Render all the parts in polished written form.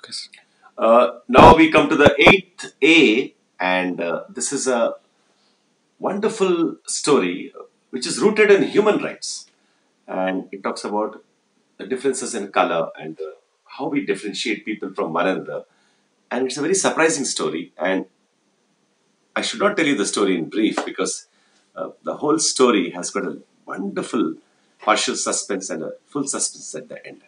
Yes. Now we come to the 8th A, and this is a wonderful story which is rooted in human rights. And it talks about the differences in color and how we differentiate people from one another. And it's a very surprising story. And I should not tell you the story in brief because the whole story has got a wonderful partial suspense and a full suspense at the end.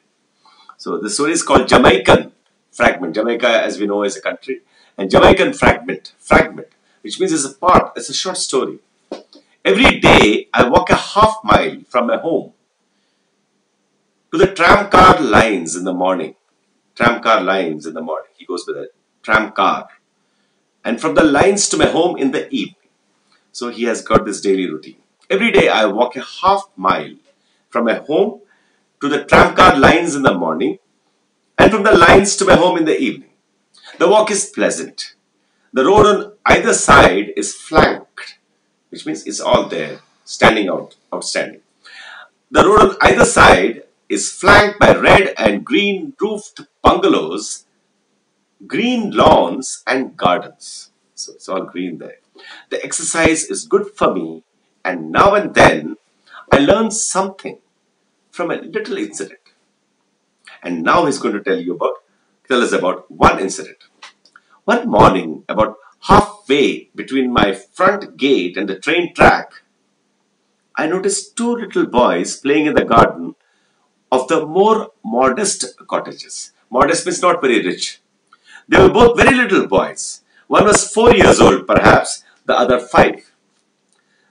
So the story is called Jamaican Fragment. Jamaica, as we know, is a country. And Jamaican Fragment, which means it's a part, it's a short story. Every day, I walk a half mile from my home to the tram car lines in the morning. Tram car lines in the morning. He goes with a tram car. And from the lines to my home in the evening. So he has got this daily routine. Every day, I walk a half mile from my home to the tram car lines in the morning and from the lines to my home in the evening. The walk is pleasant. The road on either side is flanked, which means it's all there, outstanding. The road on either side is flanked by red and green roofed bungalows, green lawns and gardens. So it's all green there. The exercise is good for me, and now and then I learn something from a little incident. And now he's going to tell us about one incident. One morning, about halfway between my front gate and the train track, I noticed two little boys playing in the garden of the more modest cottages. Modest means not very rich. They were both very little boys. One was 4 years old, perhaps, the other 5.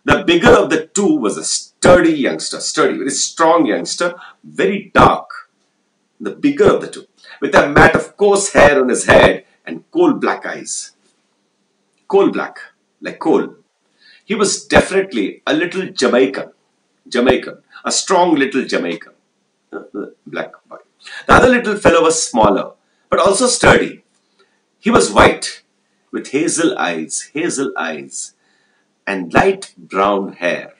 The bigger of the two was a sturdy youngster, very strong youngster, very dark. The bigger of the two, with a mat of coarse hair on his head and coal black eyes. Coal black, like coal. He was definitely a little Jamaican, a strong little Jamaican, black boy. The other little fellow was smaller, but also sturdy. He was white, with hazel eyes, and light brown hair.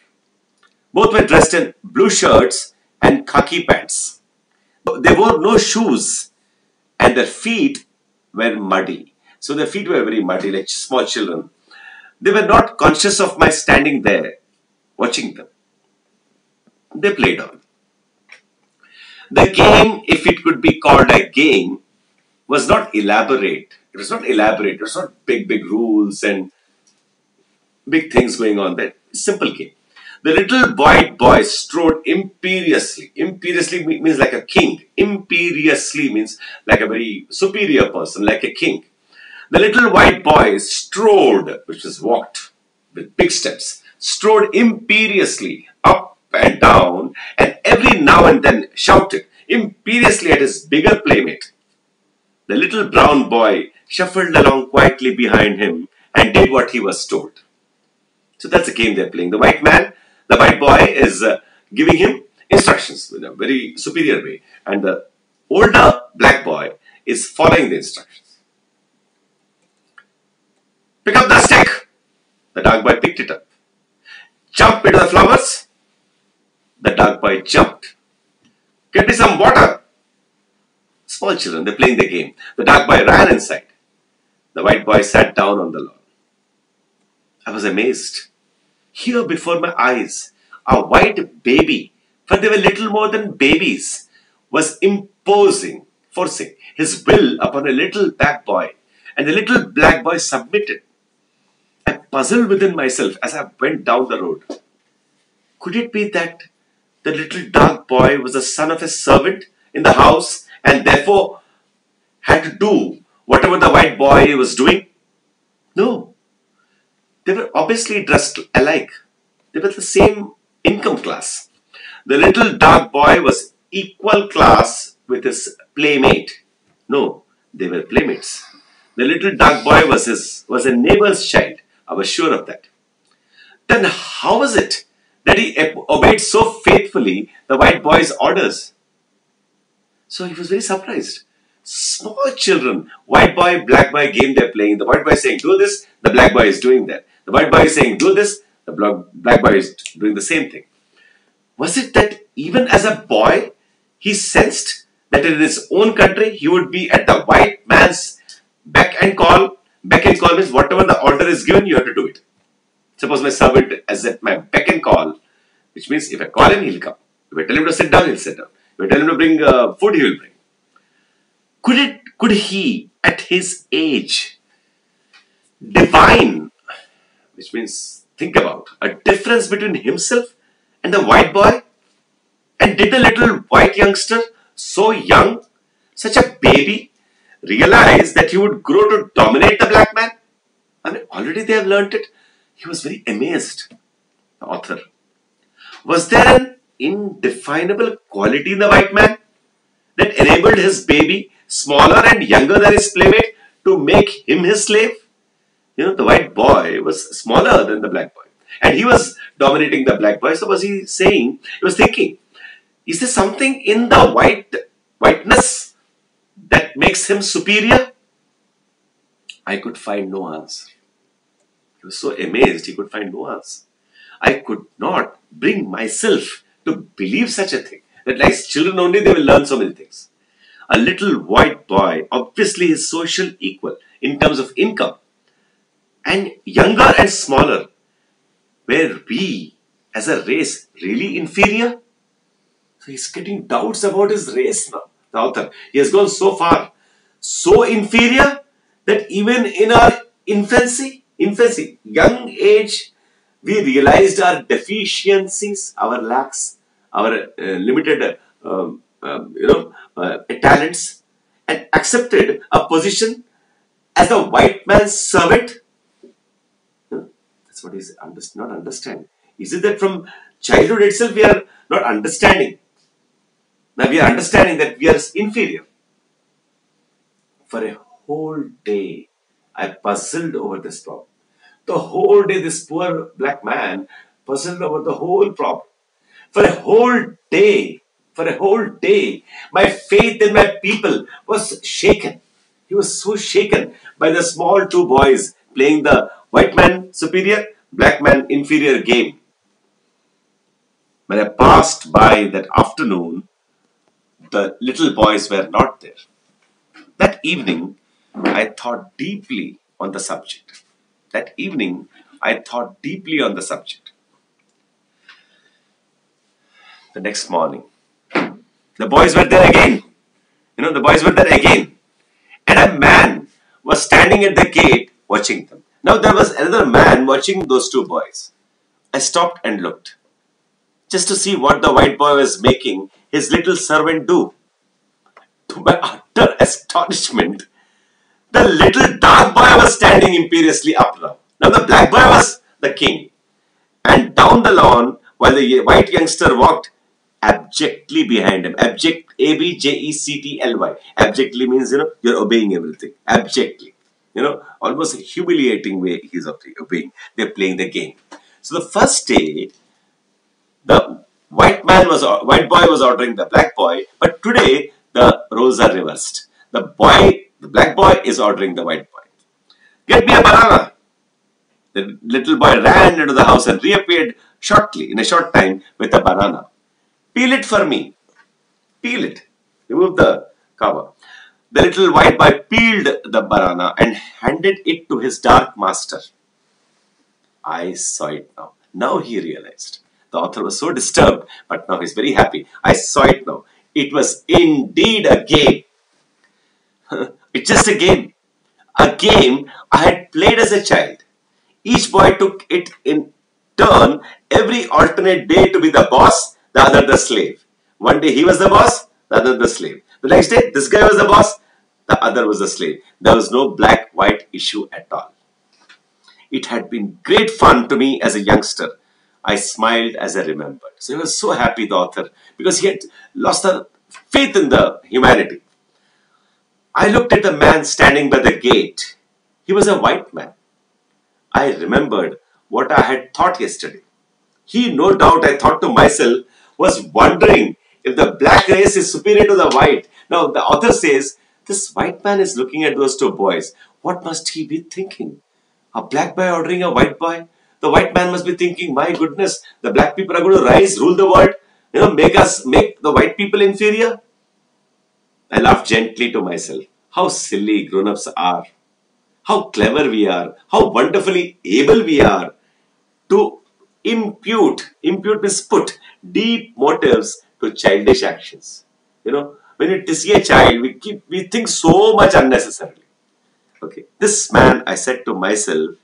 Both were dressed in blue shirts and khaki pants. They wore no shoes and their feet were muddy. So their feet were very muddy, like small children. They were not conscious of my standing there watching them. They played on. The game, if it could be called a game, was not elaborate. It was not elaborate. It was not big rules and big things going on there. Simple game. The little white boy strode imperiously. Imperiously means like a king. Imperiously means like a very superior person, like a king. The little white boy strode, which is walked with big steps, strode imperiously up and down, and every now and then shouted imperiously at his bigger playmate. The little brown boy shuffled along quietly behind him and did what he was told. So that's the game they're playing. The white boy is giving him instructions in a very superior way. And the older black boy is following the instructions. Pick up the stick. The dark boy picked it up. Jump into the flowers. The dark boy jumped. Get me some water. Small children, they're playing the game. The dark boy ran inside. The white boy sat down on the lawn. I was amazed. Here before my eyes, a white baby, for they were little more than babies, was forcing his will upon a little black boy, and the little black boy submitted. I puzzled within myself as I went down the road. Could it be that the little dark boy was the son of a servant in the house and therefore had to do whatever the white boy was doing? No. They were obviously dressed alike. They were the same income class. The little dark boy was equal class with his playmate. No, they were playmates. The little dark boy was a neighbor's child. I was sure of that. Then how was it that he obeyed so faithfully the white boy's orders? So he was very surprised. Small children, white boy, black boy game they're playing. The white boy is saying, do this, the black boy is doing that. The white boy is saying, do this, the black boy is doing the same thing. Was it that even as a boy, he sensed that in his own country he would be at the white man's beck and call. Beck and call means whatever the order is given, you have to do it. Suppose my servant is at my beck and call, which means if I call him, he'll come. If I tell him to sit down, he'll sit down. If I tell him to bring food, he will bring. Could he, at his age, define, which means think about, a difference between himself and the white boy? And did the little white youngster, so young, such a baby, realize that he would grow to dominate the black man? I mean, already they have learnt it. He was very amazed, the author. Was there an indefinable quality in the white man that enabled his baby, smaller and younger than his playmate, to make him his slave? The white boy was smaller than the black boy. And he was dominating the black boy. So was he saying, he was thinking, is there something in the whiteness that makes him superior? I could find no answer. He was so amazed, he could find no answer. I could not bring myself to believe such a thing. That like children only, they will learn so many things. A little white boy, obviously his social equal in terms of income, and younger and smaller, were we as a race really inferior? So he's getting doubts about his race now, the author. He has gone so far, so inferior that even in our infancy, young age, we realized our deficiencies, our lacks, our limited, talents, and accepted a position as the white man's servant. That's what he's not understanding. Is it that from childhood itself we are not understanding? Now we are understanding that we are inferior. For a whole day, I puzzled over this problem. The whole day, this poor black man puzzled over the whole problem. For a whole day, my faith in my people was shaken. He was so shaken by the small two boys playing the white man superior, black man inferior game. When I passed by that afternoon, the little boys were not there. That evening, I thought deeply on the subject. The next morning, the boys were there again. And a man was standing at the gate watching them. Now there was another man watching those two boys. I stopped and looked, just to see what the white boy was making his little servant do. To my utter astonishment, the little dark boy was standing imperiously up now. Now the black boy was the king. And down the lawn, while the white youngster walked abjectly behind him. Abject, A-B-J-E-C-T-L-Y. Abjectly means, you're obeying everything. Abjectly. Almost a humiliating way he's obeying. They're playing the game. So the first day, the white boy was ordering the black boy, but today the roles are reversed. The black boy is ordering the white boy. Get me a banana. The little boy ran into the house and reappeared in a short time with a banana. Peel it for me. Peel it. Remove the cover. The little white boy peeled the banana and handed it to his dark master. I saw it now. Now he realized. The author was so disturbed, but now he's very happy. I saw it now. It was indeed a game. It's just a game. A game I had played as a child. Each boy took it in turn every alternate day to be the boss, the other the slave. One day he was the boss, the other the slave. The next day this guy was the boss, the other was the slave. There was no black-white issue at all. It had been great fun to me as a youngster. I smiled as I remembered. So he was so happy, the author, because he had lost the faith in the humanity. I looked at the man standing by the gate. He was a white man. I remembered what I had thought yesterday. He, no doubt, I thought to myself, was wondering if the black race is superior to the white. Now, the author says, this white man is looking at those two boys. What must he be thinking? A black boy ordering a white boy? The white man must be thinking, my goodness, the black people are going to rise, rule the world, make the white people inferior. I laughed gently to myself. How silly grown-ups are. How clever we are. How wonderfully able we are to impute means put deep motives to childish actions. When we see a child, we think so much unnecessarily. Okay, this man, I said to myself,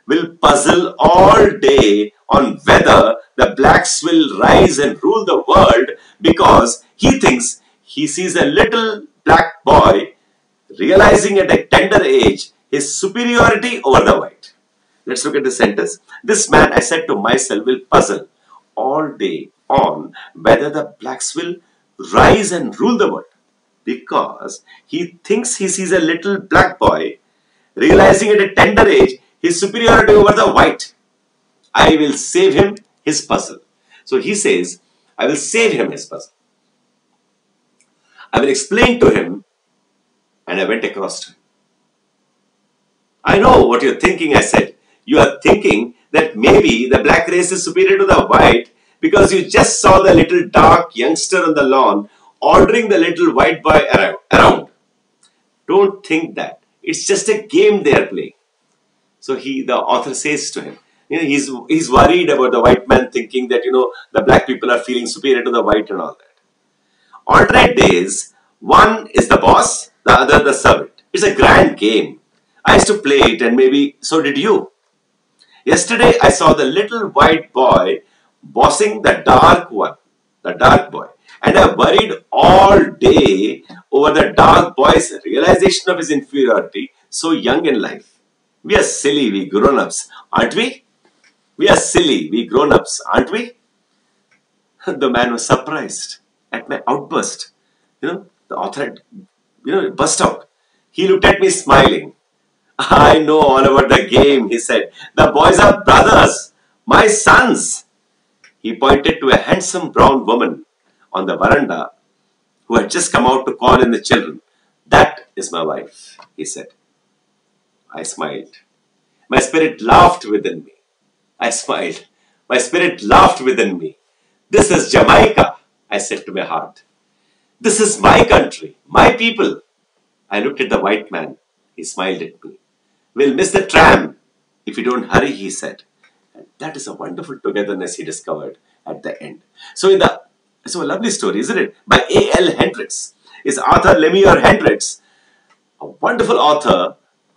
will puzzle all day on whether the blacks will rise and rule the world because he thinks he sees a little black boy realizing at a tender age his superiority over the white. Let's look at the sentence. This man, I said to myself, will puzzle all day on whether the blacks will rise and rule the world because he thinks he sees a little black boy realizing at a tender age his superiority over the white. I will save him his puzzle. So he says, I will save him his puzzle. I will explain to him, and I went across to him. I know what you're thinking, I said. You are thinking that maybe the black race is superior to the white because you just saw the little dark youngster on the lawn ordering the little white boy around. Don't think that. It's just a game they are playing. So the author says to him, he's worried about the white man thinking that, the black people are feeling superior to the white and all that. Alternate days, one is the boss, the other the servant. It's a grand game. I used to play it and maybe so did you. Yesterday I saw the little white boy bossing the dark one, the dark boy. And I worried all day over the dark boy's realization of his inferiority so young in life. We are silly, we grown-ups, aren't we? We are silly, we grown-ups, aren't we? The man was surprised at my outburst. The author had, burst out. He looked at me smiling. I know all about the game, he said. The boys are brothers, my sons. He pointed to a handsome brown woman on the veranda who had just come out to call in the children. That is my wife, he said. I smiled. My spirit laughed within me. I smiled. My spirit laughed within me. This is Jamaica, I said to my heart. This is my country, my people. I looked at the white man. He smiled at me. We'll miss the tram if you don't hurry, he said. And that is a wonderful togetherness he discovered at the end. So a lovely story, isn't it? By A.L. Hendricks. Is Arthur Lemuel Hendricks, a wonderful author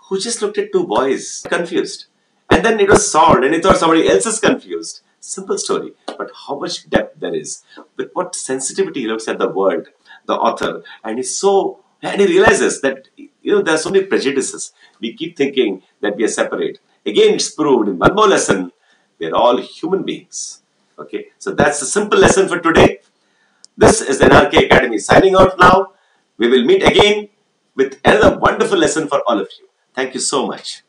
who just looked at two boys confused. And then it was solved and he thought somebody else is confused. Simple story, but how much depth there is. With what sensitivity he looks at the world, the author, and he realizes that there are so many prejudices. We keep thinking that we are separate. Again, it's proved in one more lesson, we are all human beings. Okay, so that's the simple lesson for today. This is the NRK Academy signing out now. We will meet again with another wonderful lesson for all of you. Thank you so much.